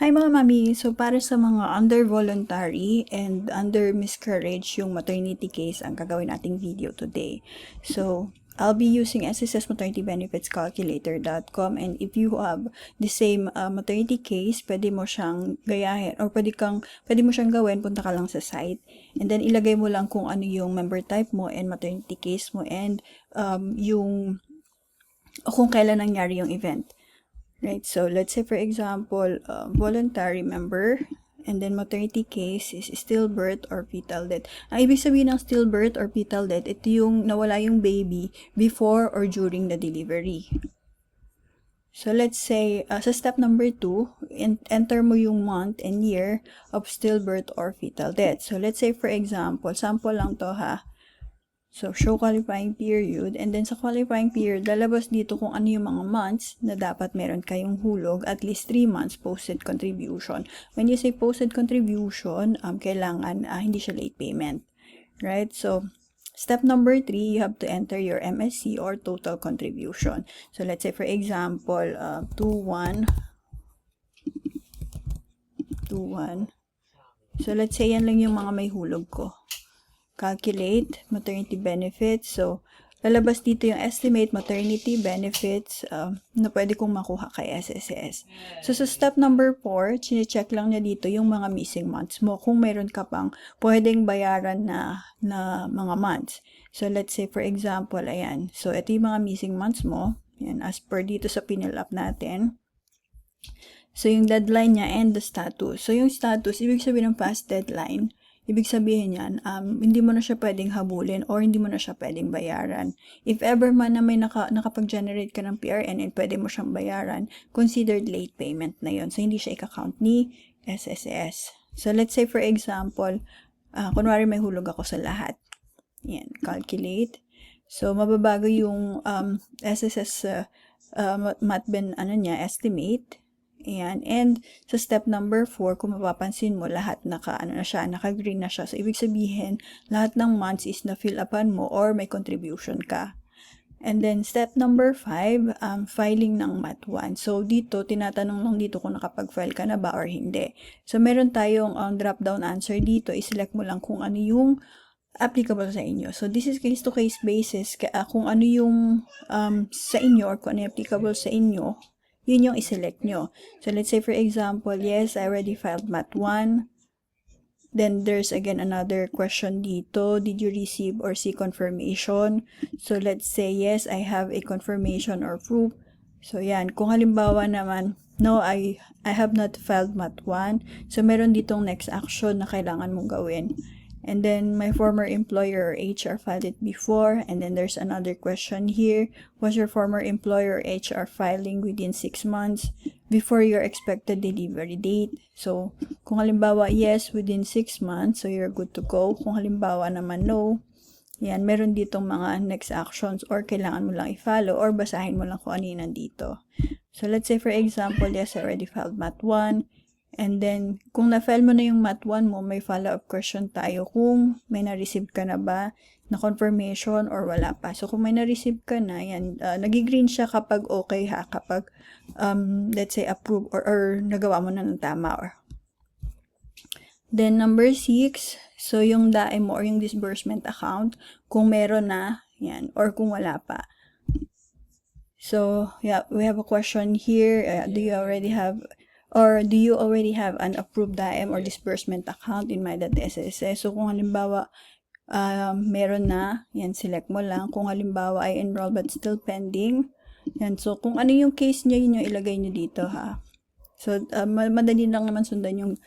Hi mga mami! So para sa mga under voluntary and under miscarriage yung maternity case ang gagawin nating video today. So I'll be using SSS Maternity Benefits Calculator.com, and if you have the same maternity case, pwede mo siyang gayahin or pwede mo siyang gawin, punta ka lang sa site and then ilagay mo lang kung ano yung member type mo and maternity case mo and kung kailan nangyari yung event. Right, so let's say for example, voluntary member, and then maternity case is stillbirth or fetal death. Ang ibig sabihin ng stillbirth or fetal death, ito yung nawala yung baby before or during the delivery. So let's say, sa step number 2, enter mo yung month and year of stillbirth or fetal death. So let's say for example, sample lang to ha. So, show qualifying period. And then sa qualifying period, lalabas dito kung ano yung mga months na dapat meron kayong hulog, at least 3 months posted contribution. When you say posted contribution, kailangan hindi siya late payment. Right? So, step number 3, you have to enter your MSC or total contribution. So, let's say for example, 2-1. So, let's say yan lang yung mga may hulog ko. Calculate maternity benefits. So, lalabas dito yung estimate maternity benefits na pwede kong makuha kay SSS. So, sa step number 4, chine-check lang niya dito yung mga missing months mo kung meron ka pang pwedeng bayaran na mga months. So, let's say for example, ayan. So, ito yung mga missing months mo. Ayan, as per dito sa pinil up natin. So, yung deadline niya and the status. So, yung status, ibig sabihin ng past deadline, ibig sabihin yan, hindi mo na siya pwedeng habulin or hindi mo na siya pwedeng bayaran. If ever man na may nakapag-generate ka ng PRN and pwede mo siyang bayaran, considered late payment na yon. So, hindi siya i-count ni SSS. So, let's say for example, kunwari may hulog ako sa lahat. Yan, calculate. So, mababago yung SSS MatBen estimate. Ayan. And sa step number 4, kung mapapansin mo, lahat naka-green na siya. So, ibig sabihin, lahat ng months is na-fill upan mo or may contribution ka. And then, step number 5, filing ng MAT1. So, dito, tinatanong lang dito kung nakapag-file ka na ba or hindi. So, meron tayong drop-down answer dito. I-select mo lang kung ano yung applicable sa inyo. So, this is case-to-case basis. Kung ano yung sa inyo or kung ano yung applicable sa inyo, yun yung iselect nyo. So, let's say for example, yes, I already filed MAT1. Then, there's again another question dito. Did you receive or see confirmation? So, let's say, yes, I have a confirmation or proof. So, yan. Kung halimbawa naman, no, I have not filed MAT1. So, meron ditong next action na kailangan mong gawin. And then, my former employer or HR filed it before. And then, there's another question here. Was your former employer or HR filing within 6 months before your expected delivery date? So, kung halimbawa, yes, within 6 months, so you're good to go. Kung halimbawa naman, no, yan, meron ditong mga next actions or kailangan mo lang i-follow or basahin mo lang kung ano yung nandito. So, let's say, for example, yes, I already filed MAT1. And then, kung na-file mo na yung MAT1 mo, may follow-up question tayo kung may na-receive ka na ba na confirmation or wala pa. So, kung may na-receive ka na, yan, nag-green siya kapag okay ha, kapag, let's say, approve or nagawa mo na ng tama. Then, number 6, so yung DAE mo or yung disbursement account, kung meron na, yan, or kung wala pa. So, yeah, we have a question here. Do you already have an approved DAEM or disbursement account in My.SSS? So, kung halimbawa, meron na, yan, select mo lang. Kung halimbawa ay enrolled but still pending, yan. So, kung ano yung case nyo, yun yung ilagay nyo dito, ha. So, madali lang naman sundan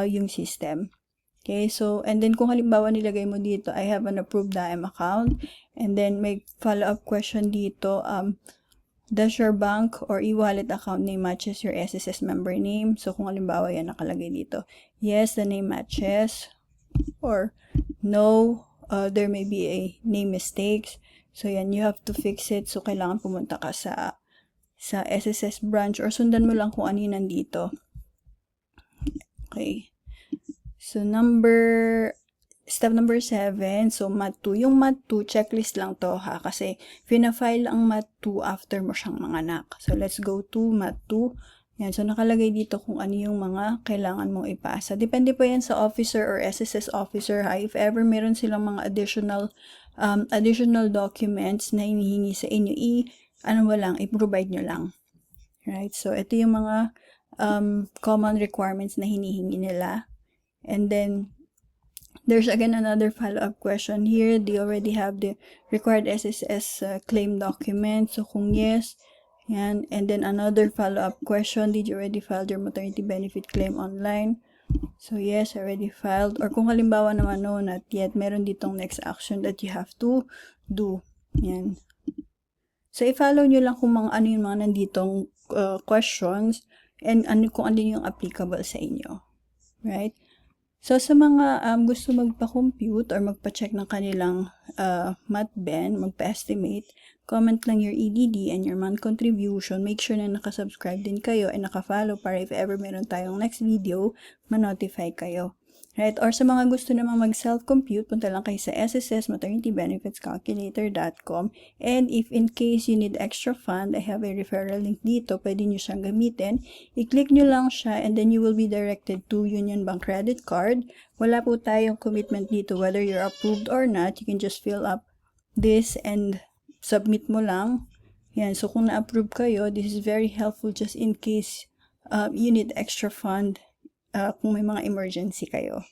yung system. Okay, so, and then kung halimbawa nilagay mo dito, I have an approved DAEM account, and then may follow-up question dito, does your bank or e-wallet account name matches your SSS member name? So, kung halimbawa yan nakalagay dito, yes, the name matches, or no, there may be a name mistakes. So, yan, you have to fix it. So, kailangan pumunta ka sa SSS branch or sundan mo lang kung ano yun nandito. Okay. So, step number 7, so MAT2. Yung MAT2, checklist lang to ha, kasi fina-file ang MAT2 after mo siyang manganak. So, let's go to MAT2. Yan, so nakalagay dito kung ano yung mga kailangan mong ipasa. Depende po yan sa officer or SSS officer ha. If ever meron silang mga additional documents na hinihingi sa inyo, i-provide nyo lang. Right? So, ito yung mga common requirements na hinihingi nila. And then, there's again another follow-up question here. Do you already have the required SSS claim document? So, kung yes, yan. And then another follow-up question, did you already file your maternity benefit claim online? So, yes, I already filed. Or kung halimbawa naman, no, not yet, meron ditong next action that you have to do. Yan. So, i-follow nyo lang kung ano yung mga nanditong questions and kung ano yung applicable sa inyo. Right? So, sa mga gusto magpa-compute or magpa-check ng kanilang MatBen, magpa-estimate, comment lang your EDD and your month contribution. Make sure na nakasubscribe din kayo and nakafollow para if ever meron tayong next video, ma-notify kayo. Right? Or sa mga gusto namang mag-self-compute, punta lang kayo sa ssmaternitybbenefitscalculator.com. And if in case you need extra fund, I have a referral link dito. Pwede nyo siyang gamitin. I-click nyo lang siya and then you will be directed to Union Bank Credit Card. Wala po tayong commitment dito whether you're approved or not. You can just fill up this and submit mo lang. Yan. So kung na-approve kayo, this is very helpful just in case you need extra fund kung may mga emergency kayo.